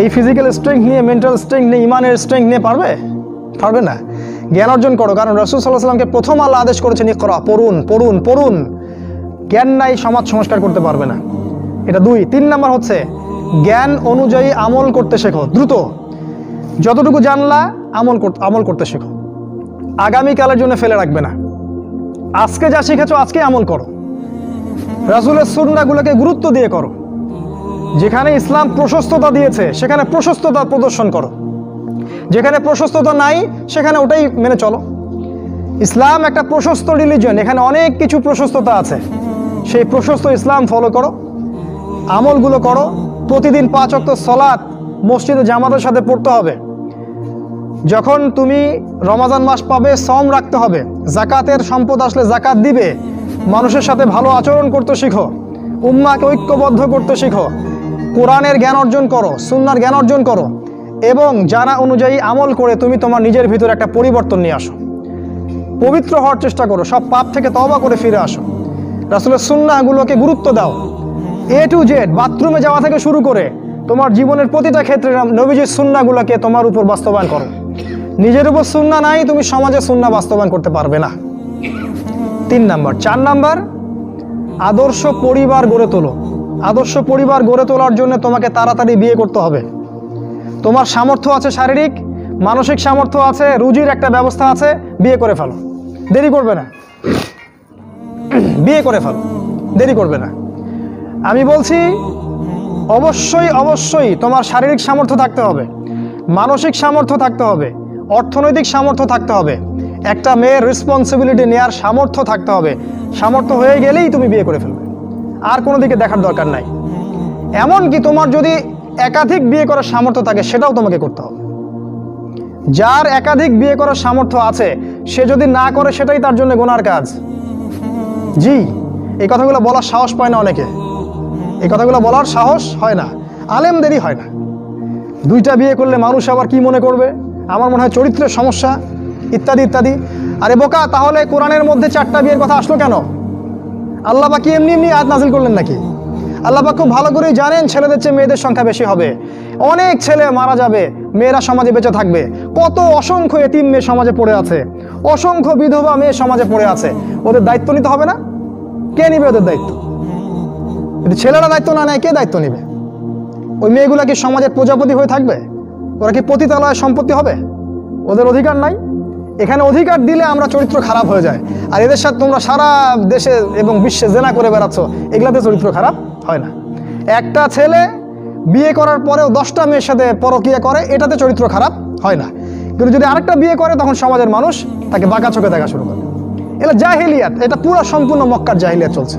[SPEAKER 1] এই ফিজিক্যাল স্ট্রেংথ নিয়ে, মেন্টাল স্ট্রেংথ নিয়ে, ইমানের স্ট্রেংথ নিয়ে পারবে না। জ্ঞান অর্জন করো, কারণ রাসূল সাল্লাল্লাহু আলাইহি ওয়াসাল্লামকে প্রথম আল্লাহ আদেশ করেছেন ইকরা, পড়ুন পড়ুন পড়ুন। জ্ঞান নাই, সমাজ সংস্কার করতে পারবে না। এটা 2। 3 নাম্বার হচ্ছে জ্ঞান অনুযায়ী আমল করতে শেখো। দ্রুত যতটুকু জানলা আমল করতে শেখো, আগামীকালের জন্য ফেলে রাখবে না। আজকে যা শিখেছো আজকে আমল করো। রাসূলের সুন্নাহগুলোকে গুরুত্ব দিয়ে করো। যেখানে ইসলাম প্রশস্ততা দিয়েছে সেখানে প্রশস্ততা প্রদর্শন করো, যেখানে প্রশস্ততা নাই সেখানে ওটাই মেনে চলো। ইসলাম একটা প্রশস্ত রিলিজিয়ন, এখানে অনেক কিছু প্রশস্ততা আছে, সেই প্রশস্ত ইসলাম ফলো করো, আমলগুলো করো। প্রতিদিন 5 ওয়াক্ত সালাত মসজিদে জামাতের সাথে পড়তে হবে। যখন তুমি রমাজান মাস পাবে, সওম রাখতে হবে। যাকাতের সম্পদ আসলে যাকাত দিবে। মানুষের সাথে ভালো আচরণ করতে শিখো, উম্মাহকে ঐক্যবদ্ধ করতে শিখো, কোরআনের জ্ঞান অর্জন করো, সুন্নাহর জ্ঞান অর্জন করো এবং জানা অনুযায়ী আমল করে তুমি তোমার নিজের ভিতরে একটা পরিবর্তন নিয়ে আসো। পবিত্র হওয়ার চেষ্টা করো, সব পাপ থেকে তওবা করে ফিরে আসো। রাসূলের সুন্নাহগুলোকে গুরুত্ব দাও। A to Z, বাথরুমে যাওয়া থেকে শুরু করে তোমার জীবনের প্রতিটা ক্ষেত্রে নবীজির সুন্নাহগুলোকে তোমার উপর বাস্তবায়ন করো। নিজের উপর সুন্নাহ নাই, তুমি সমাজে সুন্নাহ বাস্তবায়ন করতে পারবে না। 3 নাম্বার। 4 নাম্বার, আদর্শ পরিবার গড়ে তোলো। আদর্শ পরিবার গড়ে তোলার জন্য তোমাকে তাড়াতাড়ি বিয়ে করতে হবে। তোমার সামর্থ্য আছে, শারীরিক মানসিক সামর্থ্য আছে, রুজির একটা ব্যবস্থা আছে, বিয়ে করে ফেলো, দেরি করবে না। বিয়ে করে ফেলো, দেরি করবে না। আমি বলছি অবশ্যই অবশ্যই তোমার শারীরিক সামর্থ্য থাকতে হবে, মানসিক সামর্থ্য থাকতে হবে, অর্থনৈতিক সামর্থ্য থাকতে হবে, একটা মেয়ের রেসপন্সিবিলিটি নেওয়ার সামর্থ্য থাকতে হবে। সামর্থ্য হয়ে গেলেই তুমি বিয়ে করে ফেলবে, আর কোনো দিকে দেখার দরকার নাই। এমনকি তোমার যদি একাধিক বিয়ে করার সামর্থ্য থাকে সেটাও তোমাকে করতে হবে। যার একাধিক বিয়ে করার সামর্থ্য আছে সে যদি না করে সেটাই তার জন্য গুনার কাজ। জি, এই কথাগুলো বলার সাহস পায় না অনেকে, এই কথাগুলো বলার সাহস হয় না, আলেমদেরই হয় না। 2টা বিয়ে করলে মানুষ আবার কি মনে করবে, আমার মনে হয় চরিত্রের সমস্যা ইত্যাদি ইত্যাদি। আরে বোকা, তাহলে কোরআনের মধ্যে 4টা বিয়ের কথা আসলো কেন? আল্লাহ পাক কি এমনি এমনি আয়াত নাজিল করলেন নাকি? আল্লাহ পাক খুব ভালো করেই জানেন ছেলেদের চেয়ে মেয়েদের সংখ্যা বেশি হবে, অনেক ছেলে মারা যাবে, মেয়েরা সমাজে বেঁচে থাকবে। কত অসংখ্য এতিম মেয়ে সমাজে পড়ে আছে, অসংখ্য বিধবা মেয়ে সমাজে পড়ে আছে। ওদের দায়িত্ব নিতে হবে না? কে নিবে ওদের দায়িত্ব? যদি ছেলেরা দায়িত্ব না নেয় কে দায়িত্ব নিবে? ওই মেয়েগুলা কি সমাজের প্রজাপতি হয়ে থাকবে? ওরা কি পতিতালয়ের সম্পত্তি হবে? ওদের অধিকার নাই। এখানে অধিকার দিলে আমরা চরিত্র খারাপ হয়ে যায়। আর এদের সাথে তোমরা সারা দেশে এবং বিশ্বে জেনা করে বেড়াচ্ছ, এগুলাতে চরিত্র খারাপ হয় না। একটা ছেলে বিয়ে করার পরেও 10টা মেয়ের সাথে পরকীয়া করে, এটাতে চরিত্র খারাপ হয় না। কিন্তু যদি আরেকটা বিয়ে করে তখন সমাজের মানুষ তাকে বাঁকা চোখে দেখা শুরু করে। এটা জাহিলিয়াত, এটা পুরো সম্পূর্ণ মক্কার জাহিলিয়াত চলছে।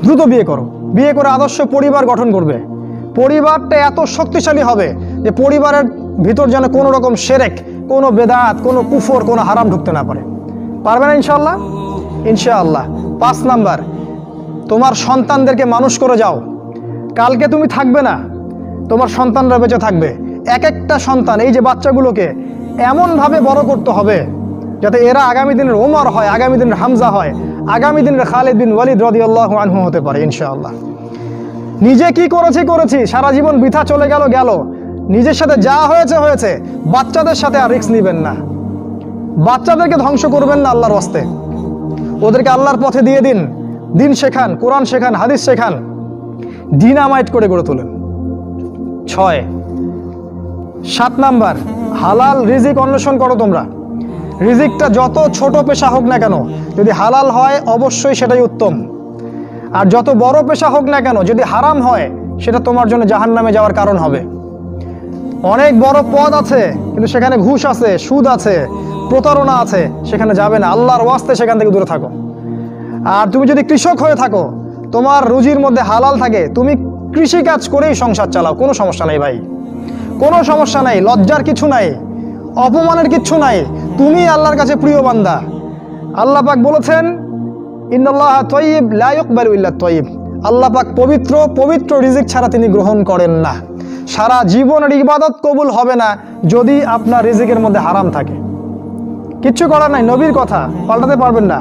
[SPEAKER 1] দ্রুত বিয়ে করো, বিয়ে করে আদর্শ পরিবার গঠন করবে। পরিবারটা এত শক্তিশালী হবে যে পরিবারের ভিতর যেন কোনো রকম শিরক, কোনো বেদাত, কোনো কুফর, কোনো হারাম ঢুকতে না পারে। পারবে না ইনশাআল্লাহ? ইনশাআল্লাহ। 5 নাম্বার, তোমার সন্তানদেরকে মানুষ করে যাও। কালকে তুমি থাকবে না, তোমার সন্তানরা বেঁচে থাকবে। এক একটা সন্তান, এই যে বাচ্চাগুলোকে এমনভাবে বড় করতে হবে যাতে এরা আগামী দিনের ওমর হয়, আগামী দিনের হামজা হয়, আগামী দিনের খালিদ বিন ওয়ালিদ রাদিয়াল্লাহু আনহু হতে পারে ইনশাআল্লাহ। নিজে কি করেছি, সারা জীবন বৃথা চলে গেল। নিজের সাথে যা হয়েছে হয়েছে, বাচ্চাদের সাথে আর রিস্ক নেবেন না। বাচ্চাদেরকে ধ্বংস করবেন না আল্লাহর ওয়াস্তে। ওদেরকে আল্লাহর পথে দিয়ে দিন, দিন শেখান, কোরআন শেখান, হাদিস শেখান, ডিনামাইট করে গড়ে তোলেন। 7 নাম্বার, হালাল রিজিক অন্বেষণ করো তোমরা। রিজিকটা যত ছোট পেশা হোক না কেন, যদি হালাল হয় অবশ্যই সেটাই উত্তম। আর যত বড় পেশা হোক না কেন, যদি হারাম হয় সেটা তোমার জন্য জাহান্নামে যাওয়ার কারণ হবে। অনেক বড় পদ আছে কিন্তু সেখানে ঘুষ আছে, সুদ আছে, প্রতারণা আছে, সেখানে যাবে না। আল্লাহর ওয়াস্তে সেখান থেকে দূরে থাকো। আর তুমি যদি কৃষক হয়ে থাকো, তোমার রুজির মধ্যে হালাল থাকে, তুমি কৃষি কাজ করেই সংসার চালাও, কোনো সমস্যা নেই ভাই, কোনো সমস্যা নাই। লজ্জার কিছু নাই, অপমানের কিচ্ছু নাই। তুমি আল্লাহর কাছে প্রিয় বান্দা। আল্লাহ পাক বলেছেন, ইন্নাল্লাহা তাইয়্যিব লা ইকবালু ইল্লা তাইয়্যিব। আল্লাহ পাক পবিত্র, পবিত্র রিজিক ছাড়া তিনি গ্রহণ করেন না। সারা জীবনের ইবাদত কবুল হবে না যদি আপনার রিজিকের মধ্যে হারাম থাকে। কিচ্ছু করার নাই, নবীর কথা পাল্টাতে পারবেন না।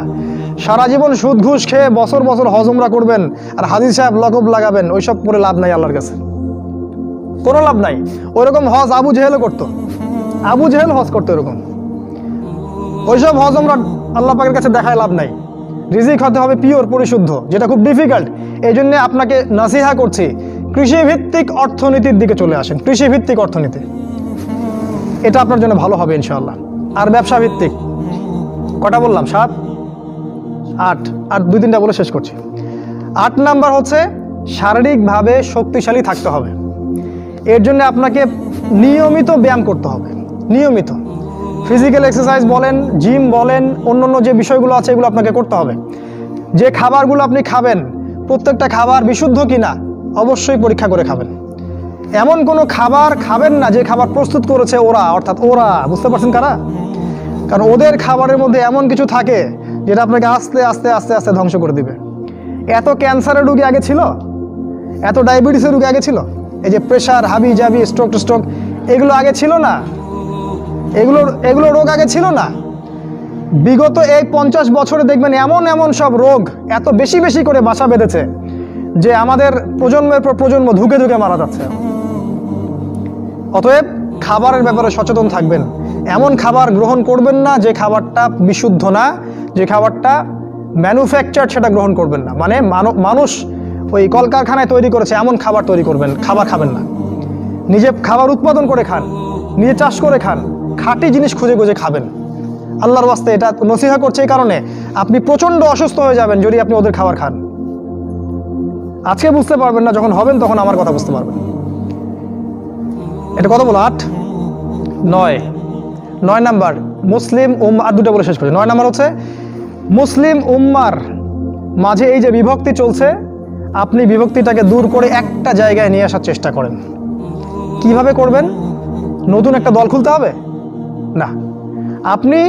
[SPEAKER 1] সারা জীবন সুদ ঘুষ খেয়ে বছর বছর হজ উমরা করবেন আর হাজি সাহেব লকব লাগাবেন, ওইসব করে লাভ নাই আল্লাহর কাছে, কোনো লাভ নাই। ওইরকম হজ আবু জেহেলও করতো, আবু জেহেল হজ করতো এরকম। ওইসব হজ উমরা আল্লাহ পাকের কাছে দেখায় লাভ নাই। রিজিক হতে হবে পিওর, পরিশুদ্ধ, যেটা খুব ডিফিকাল্ট। এই জন্য আপনাকে নাসিহা করছি, কৃষিভিত্তিক অর্থনীতির দিকে চলে আসেন। কৃষিভিত্তিক অর্থনীতি, এটা আপনার জন্য ভালো হবে ইনশাআল্লাহ। আর ব্যবসা ভিত্তিক, কটা বললাম? 7, 8, আর 2-3টা বলে শেষ করছি। 8 নাম্বার হচ্ছে শারীরিকভাবে শক্তিশালী থাকতে হবে। এর জন্য আপনাকে নিয়মিত ব্যায়াম করতে হবে, নিয়মিত ফিজিক্যাল এক্সারসাইজ বলেন, জিম বলেন, অন্যান্য যে বিষয়গুলো আছে এগুলো আপনাকে করতে হবে। যে খাবারগুলো আপনি খাবেন, প্রত্যেকটা খাবার বিশুদ্ধ কিনা অবশ্যই পরীক্ষা করে খাবেন। এমন কোনো খাবার খাবেন না যে খাবার প্রস্তুত করেছে ওরা, অর্থাৎ ওরা, বুঝতে পারছেন কারা? কারণ ওদের খাবারের মধ্যে এমন কিছু থাকে যেটা আপনাকে আস্তে আস্তে আস্তে আস্তে ধ্বংস করে দিবে। এত ক্যান্সারের রোগী আগে ছিল, এত ডায়াবেটিসের রোগী আগে ছিল, এই যে প্রেশার, হাবি জাবি, স্ট্রোক এগুলো আগে ছিল না। এগুলো রোগ আগে ছিল না। বিগত এই 50 বছরে দেখবেন এমন এমন সব রোগ এত বেশি বেশি করে বাসা বেঁধেছে যে আমাদের প্রজন্মের পর প্রজন্ম ধুকে ধুকে মারা যাচ্ছে। অতএব খাবারের ব্যাপারে সচেতন থাকবেন। এমন খাবার গ্রহণ করবেন না যে খাবারটা বিশুদ্ধ না, যে খাবারটা ম্যানুফ্যাকচার সেটা গ্রহণ করবেন না, মানে মানুষ ওই কলকারখানায় তৈরি করেছে এমন খাবার খাবার খাবেন না। নিজে খাবার উৎপাদন করে খান, নিজে চাষ করে খান, খাঁটি জিনিস খুঁজে খুঁজে খাবেন। আল্লাহর ওয়াস্তে এটা নসিহা করছে এই কারণে, আপনি প্রচণ্ড অসুস্থ হয়ে যাবেন যদি আপনি ওদের খাবার খান। আজকে বুঝতে পারবেন না, যখন হবেন তখন আমার কথা বুঝতে পারবেন। এটা কত বলো? 8, 9 নাম্বার মুসলিম আর দুটো বলে শেষ করি। 9 নাম্বার হচ্ছে মুসলিম উম্মার মাঝে এই যে বিভক্তি চলছে, আপনি বিভক্তিটাকে দূর করে একটা জায়গায় নিয়ে আসার চেষ্টা করেন। কিভাবে করবেন? নতুন একটা দল খুলতে হবে না। আপনি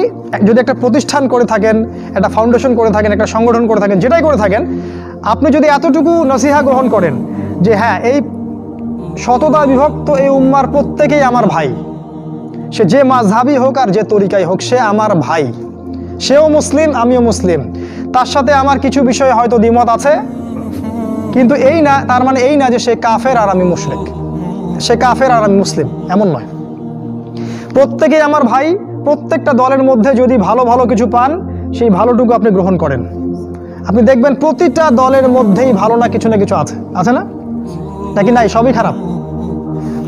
[SPEAKER 1] যদি একটা প্রতিষ্ঠান করে থাকেন, একটা ফাউন্ডেশন করে থাকেন, একটা সংগঠন করে থাকেন, যেটাই করে থাকেন, আপনি যদি এতটুকু নসিহা গ্রহণ করেন যে হ্যাঁ, এই শতদা বিভক্ত এই উম্মার প্রত্যেকেই আমার ভাই, সে যে মাযহাবি হোক আর যে তরিকাই হোক, সে আমার ভাই, সেও মুসলিম আমিও মুসলিম, তার সাথে আমার কিছু বিষয়ে হয়তো দ্বিমত আছে, কিন্তু এই না, তার মানে এই না যে সে কাফের আর আমি মুশরিক, সে কাফের আর আমি মুসলিম, এমন নয়। প্রত্যেকেই আমার ভাই। প্রত্যেকটা দলের মধ্যে যদি ভালো ভালো কিছু পান, সেই ভালোটুকু আপনি গ্রহণ করেন। আপনি দেখবেন প্রতিটা দলের মধ্যেই ভালো না কিছু আছে না? নাকি নাই? সবই খারাপ?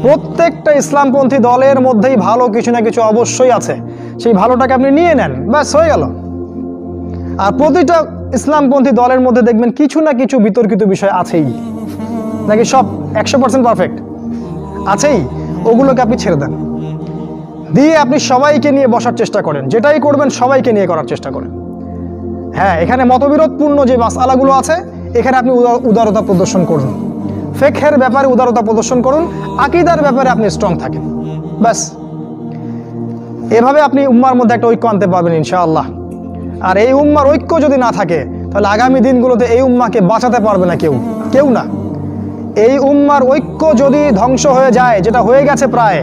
[SPEAKER 1] প্রত্যেকটা ইসলামপন্থী দলের মধ্যেই ভালো কিছু না কিছু অবশ্যই আছে। সেই ভালোটাকে আপনি নিয়ে নেন, ব্যাস হয়ে গেল। আর প্রতিটা ইসলামপন্থী দলের মধ্যে দেখবেন কিছু না কিছু বিতর্কিত বিষয় আছেই। নাকি সব 100% পারফেক্ট? আছেই। ওগুলোকে আপনি ছেড়ে দেন, দিয়ে আপনি সবাইকে নিয়ে বসার চেষ্টা করেন। যেটাই করবেন সবাইকে নিয়ে করার চেষ্টা করেন। হ্যাঁ, এখানে মতবিরোধপূর্ণ যে মাসআলাগুলো আছে, এখানে আপনি উদারতা প্রদর্শন করুন। ফিকহের ব্যাপারে উদারতা প্রদর্শন করুন, আকীদার ব্যাপারে আপনি স্ট্রং থাকেন, ব্যাস। এভাবে আপনি উম্মার মধ্যে একটা ঐক্য আনতে পারবেন ইনশাআল্লাহ। আর এই উম্মার ঐক্য যদি না থাকে, তাহলে আগামী দিনগুলোতে এই উম্মাকে বাঁচাতে পারবে না কেউ না। এই উম্মার ঐক্য যদি ধ্বংস হয়ে যায়, যেটা হয়ে গেছে প্রায়,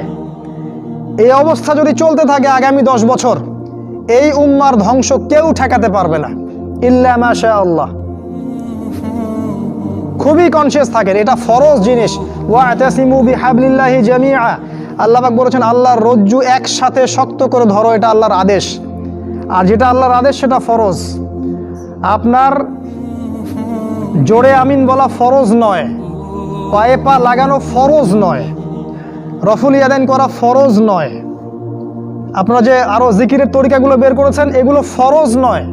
[SPEAKER 1] এই অবস্থা যদি চলতে থাকে আগামী 10 বছর, এই উম্মার ধ্বংস কেউ ঠেকাতে পারবে না, ইল্লা মাশা আল্লাহ। খুবই কনসিয়াস থাকেন, এটা ফরজ জিনিস। ওয়াতাসিমু বিহাবলিল্লাহি জামিআ, আল্লাহ পাক বলেছেন আল্লাহর রজ্জু একসাথে শক্ত করে ধরো, এটা আল্লাহর আদেশ। আর যেটা আল্লাহর আদেশ সেটা ফরজ। আপনার জোরে আমিন বলা ফরজ নয়, পায়ে পা লাগানো ফরজ নয়, রফুল ইয়াদাইন করা ফরজ নয়, আপনারা যে আরো জিকিরের তরিকাগুলো বের করেছেন এগুলো ফরজ নয়।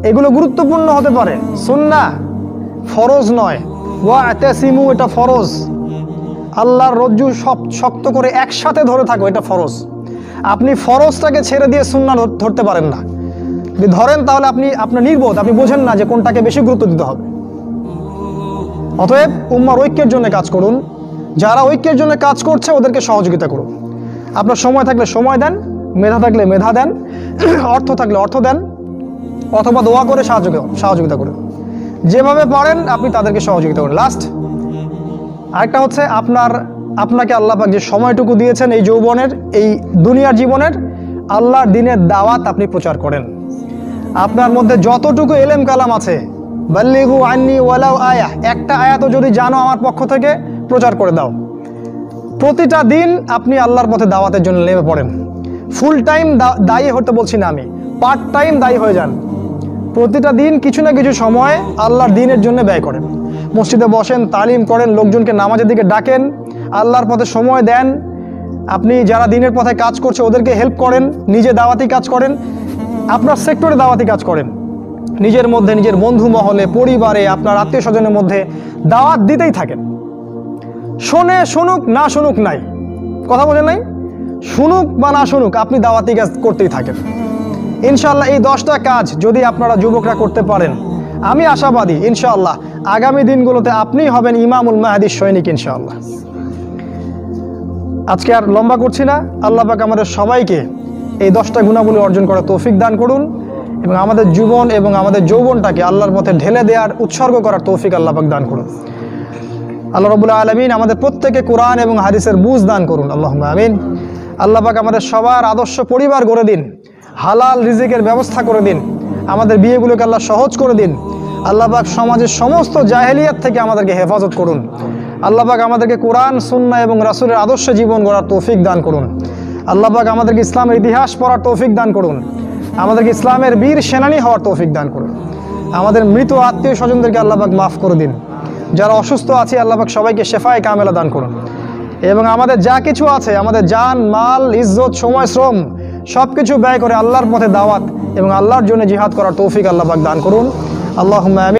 [SPEAKER 1] এগুলো গুরুত্বপূর্ণ হতে পারে, সুন্নাহ, ফরজ নয়। ওয়াতাসিমু এটা ফরজ। আল্লাহর রজ্জু সব শক্ত করে একসাথে ধরে থাকো, এটা ফরজ। আপনি ফরজটাকে ছেড়ে দিয়ে সুন্নাহ ধরতে পারেন না। যদি ধরেন তাহলে আপনার নির্বোধ, আপনি বোঝেন না যে কোনটাকে বেশি গুরুত্ব দিতে হবে। অতএব উম্মার ঐক্যের জন্য কাজ করুন। যারা ঐক্যের জন্য কাজ করছে ওদেরকে সহযোগিতা করুন। আপনার সময় থাকলে সময় দেন, মেধা থাকলে মেধা দেন, অর্থ থাকলে অর্থ দেন, অথবা দোয়া করে সহযোগিতা করুন। যেভাবে পারেন আপনি তাদেরকে সহযোগিতা করুন। লাস্ট আরেকটা হচ্ছে, আপনাকে আল্লাহ পাক যে সময়টুকু দিয়েছেন এই যৌবনের, এই দুনিয়ার জীবনের, আল্লাহর দ্বীনের দাওয়াত আপনি প্রচার করেন। আপনার মধ্যে যতটুকু এলেম কালাম আছে, বাল্লিগু আন্নি ওয়ালাউ আয়া, একটা আয়াতও যদি জানো আমার পক্ষ থেকে, প্রচার করে দাও। প্রতিটা দিন আপনি আল্লাহর পথে দাওয়াতের জন্য নেমে পড়েন। ফুল টাইম দায়ী হতে বলছি না আমি, পার্ট টাইম দায়ী হয়ে যান। প্রতিটা দিন কিছু না কিছু সময় আল্লাহর দ্বীনের জন্য ব্যয় করেন। মসজিদে বসেন, তালিম করেন, লোকজনকে নামাজের দিকে ডাকেন, আল্লাহর পথে সময় দেন। আপনি যারা দ্বীনের পথে কাজ করছে ওদেরকে হেল্প করেন, নিজে দাওয়াতি কাজ করেন, আপনার সেক্টরে দাওয়াতি কাজ করেন, নিজের মধ্যে, নিজের বন্ধু মহলে, পরিবারে, আপনার আত্মীয় স্বজনের মধ্যে দাওয়াত দিতেই থাকেন। শুনুক না শুনুক নাই, কথা বোঝেন নাই? শুনুক বা না শুনুক, আপনি দাওয়াতি কাজ করতেই থাকেন। ইনশাআল্লাহ এই 10টা কাজ যদি আপনারা যুবকরা করতে পারেন, আমি আশাবাদী ইনশাআল্লাহ আগামী দিনগুলোতে আপনিই হবেন ইমামুল মাহদির সৈনিক ইনশাআল্লাহ। আজকে আর লম্বা করছি না। আল্লাহ পাক আমাদের সবাইকে এই 10টা গুণাবলী অর্জন করার তৌফিক দান করুন, এবং আমাদের জীবন এবং আমাদের যৌবনটাকে আল্লাহর পথে ঢেলে দেওয়ার, উৎসর্গ করার তৌফিক আল্লাহ পাক দান করুন। আল্লাহ রাব্বুল আলামিন আমাদের প্রত্যেকে কোরআন এবং হাদিসের বুঝ দান করুন, আল্লাহুম্মা আমিন। আল্লাহ পাক আমাদের সবার আদর্শ পরিবার গড়ে দিন, হালাল রিজিকের ব্যবস্থা করে দিন, আমাদের বিয়েগুলোকে আল্লাহ সহজ করে দিন। আল্লাহ পাক সমাজের সমস্ত জাহেলিয়াত থেকে আমাদেরকে হেফাজত করুন। আল্লাহ পাক আমাদেরকে কোরআন, সুন্নাহ এবং রাসূলের আদর্শ জীবন গড়ার তৌফিক দান করুন। আল্লাহ পাক আমাদেরকে ইসলামের ইতিহাস পড়ার তৌফিক দান করুন। আমাদেরকে ইসলামের বীর সেনানী হওয়ার তৌফিক দান করুন। আমাদের মৃত আত্মীয় স্বজনদেরকে আল্লাহ পাক মাফ করে দিন। যারা অসুস্থ আছে আল্লাহ পাক সবাইকে শেফায়ে কামেলা দান করুন। এবং আমাদের যা কিছু আছে, আমাদের জান, মাল, ইজ্জত, সময়, শ্রম সব কিছু ব্যয় করে আল্লাহর পথে দাওয়াত এবং আল্লাহর জন্য জিহাদ করার তৌফিক আল্লাহ পাক দান করুন। আল্লাহুম্মা আমিন।